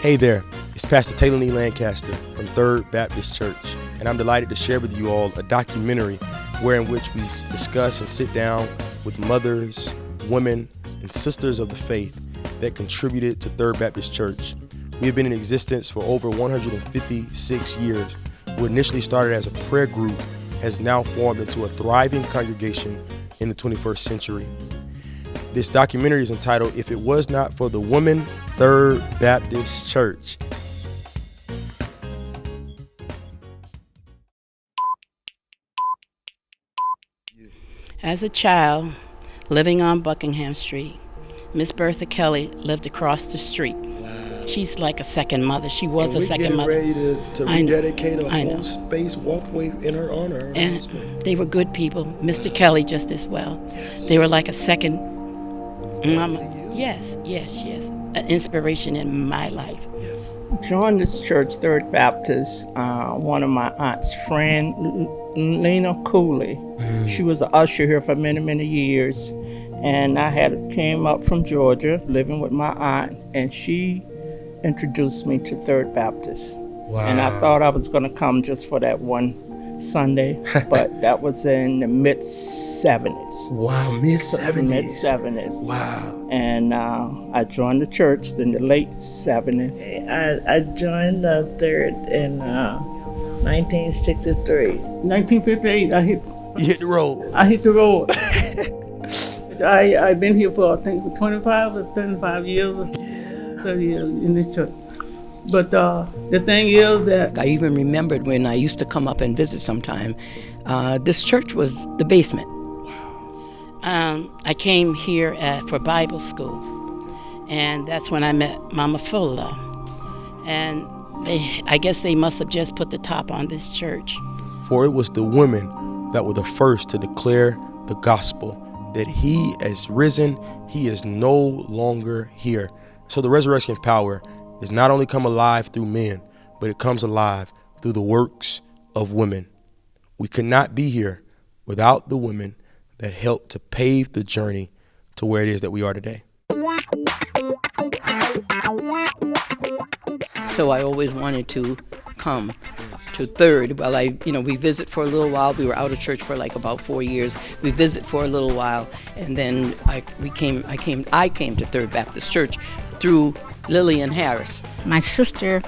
Hey there, it's Pastor Taylon E. Lancaster from Third Baptist Church, and I'm delighted to share with you all a documentary in which we discuss and sit down with mothers, women, and sisters of the faith that contributed to Third Baptist Church. We have been in existence for over 156 years. What initially started as a prayer group has now formed into a thriving congregation in the 21st century. This documentary is entitled, If It Was Not for the Women, Third Baptist Church. As a child, living on Buckingham Street, Miss Bertha Kelly lived across the street. Wow. She's like a second mother. She was a second mother. We're getting ready to rededicate a whole space walkway in her honor. And they were good people. Mr. Kelly just as well. Yes. They were like a second mama. Yes. An inspiration in my life. Joined this church, Third Baptist, one of my aunt's friend, Lena Cooley. She was an usher here for many, many years. And I came up from Georgia, living with my aunt, and she introduced me to Third Baptist. Wow. And I thought I was going to come just for that one Sunday, but that was in the mid-70s. Wow, mid-70s. Mid-70s. Wow. And I joined the church in the late 70s. I joined the Third in 1963. 1958, You hit the road. I hit the road. I've been here for, I think, 25 or 35 years, 30 years in this church. But the thing is that I even remembered when I used to come up and visit sometime, this church was the basement. I came here for Bible school, and that's when I met Mama Fola. And I guess they must have just put the top on this church. For it was the women that were the first to declare the gospel, that he is risen, he is no longer here. So the resurrection power is not only come alive through men, but it comes alive through the works of women. We could not be here without the women that helped to pave the journey to where it is that we are today. So I always wanted to come to Third. Well, we visit for a little while. We were out of church for like about 4 years. We visit for a little while, and then I came to Third Baptist Church through Lillian Harris. My sister,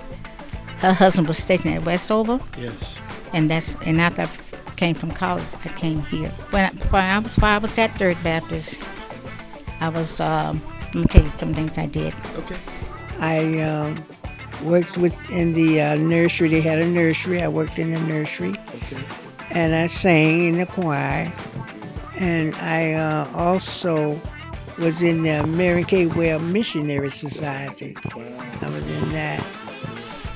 her husband was stationed at Westover. Yes. And after I came from college, I came here. While I was at Third Baptist, I was, let me tell you some things I did. Okay. I worked in the nursery. They had a nursery. I worked in the nursery. Okay. And I sang in the choir. And I also was in the Mary Kay Webb Missionary Society. Wow. I was in that.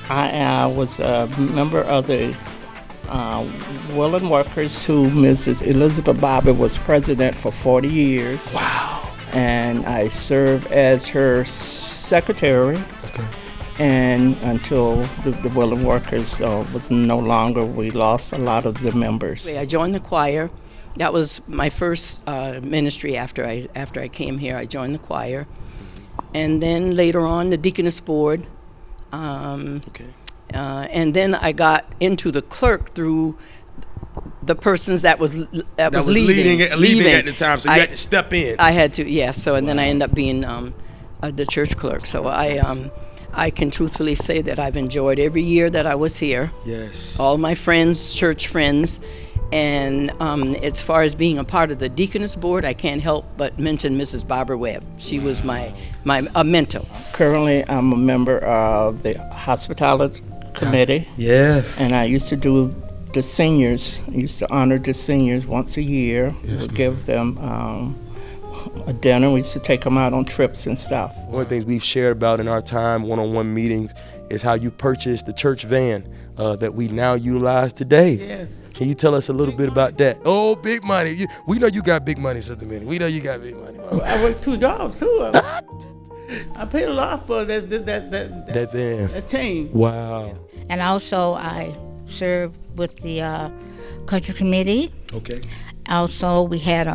I was a member of the Willing Workers, who Mrs. Elizabeth Bobby was president for 40 years. Wow. And I served as her secretary. Okay. And until the Willing Workers was no longer, we lost a lot of the members. I joined the choir. That was my first ministry after I came here. I joined the choir, and then later on the deaconess board. Okay. And then I got into the clerk through the persons that was leaving at the time, so you had to step in. I had to, yes. So and then I ended up being the church clerk. So I can truthfully say that I've enjoyed every year that I was here. Yes. All my friends, church friends. And as far as being a part of the deaconess board, I can't help but mention Mrs. Barbara Webb. She was my mentor. Currently, I'm a member of the hospitality committee. Yes. And I used to do the seniors. I used to honor the seniors once a year. Yes, We'd give them a dinner. We used to take them out on trips and stuff. One of the things we've shared about in our time, one-on-one meetings, is how you purchased the church van that we now utilize today. Yes. Can you tell us a little bit about that? Oh, big money. We know you got big money, Sister Minnie. We know you got big money. I worked 2 jobs, too. I paid a lot for that van. That chain. Wow. And also I served with the culture committee. Okay. Also, we had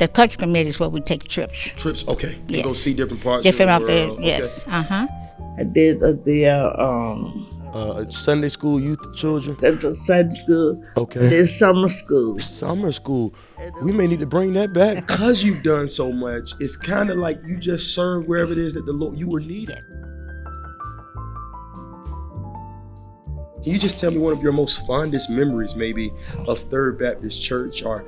the culture committee is where we take trips. Trips, okay. You Yes. go see different parts Different of of the the world. yes. Okay. I did Sunday school, youth, children. the Sunday school. Okay. I did summer school. Summer school. We may need to bring that back because you've done so much. It's kind of like you just serve wherever it is that the Lord you were needed. Can you just tell me one of your most fondest memories, maybe, of Third Baptist Church, or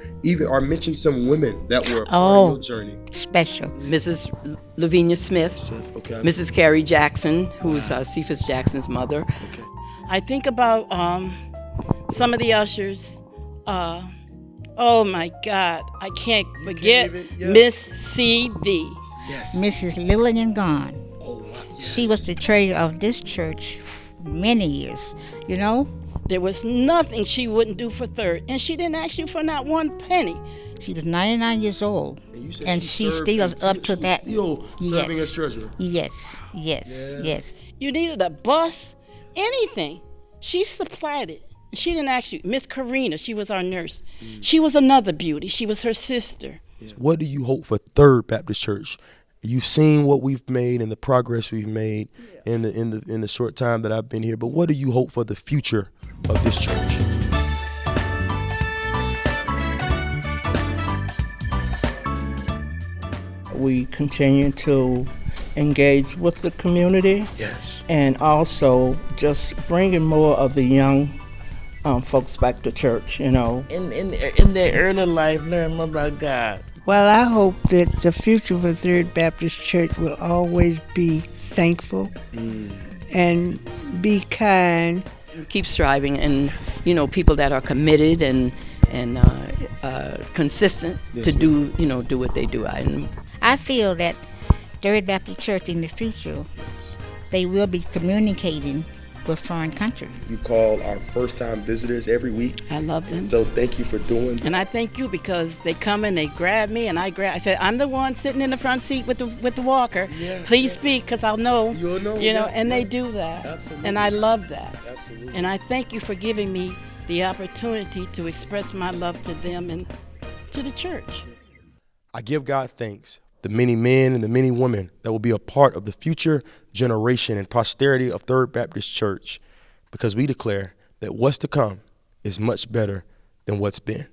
mention some women that were a part of your journey? Special. Mrs. Lavinia Smith, Okay. Mrs. Carrie Jackson, who's Cephas Jackson's mother. Okay. I think about some of the ushers. Oh my God, I can't forget Miss C.V. Yes. Mrs. Lillian Gone. Oh, wow. She was the treasurer of this church many years, you know? There was nothing she wouldn't do for Third, and she didn't ask you for not one penny. She was 99 years old, you said and she still is up to that. Still serving as treasurer. Yes. You needed a bus, anything. She supplied it. She didn't ask you. Miss Karina, she was our nurse. She was another beauty. She was her sister. What do you hope for Third Baptist Church? You've seen what we've made and the progress we've made in the short time that I've been here. But what do you hope for the future of this church? We continue to engage with the community. Yes. And also just bringing more of the young folks back to church, you know. In their early life, learn more about God. Well, I hope that the future for Third Baptist Church will always be thankful and be kind. Keep striving, and people that are committed and consistent to do what they do. I feel that Third Baptist Church in the future, they will be communicating with foreign countries. You call our first-time visitors every week. I love them. So thank you for doing that. And I thank you because they come and they grab me, and I said, I'm the one sitting in the front seat with the walker. Yes, Please speak, because I'll know. You'll know. And they do that. Absolutely. And I love that. Absolutely. And I thank you for giving me the opportunity to express my love to them and to the church. I give God thanks, the many men and the many women that will be a part of the future generation and posterity of Third Baptist Church, because we declare that what's to come is much better than what's been.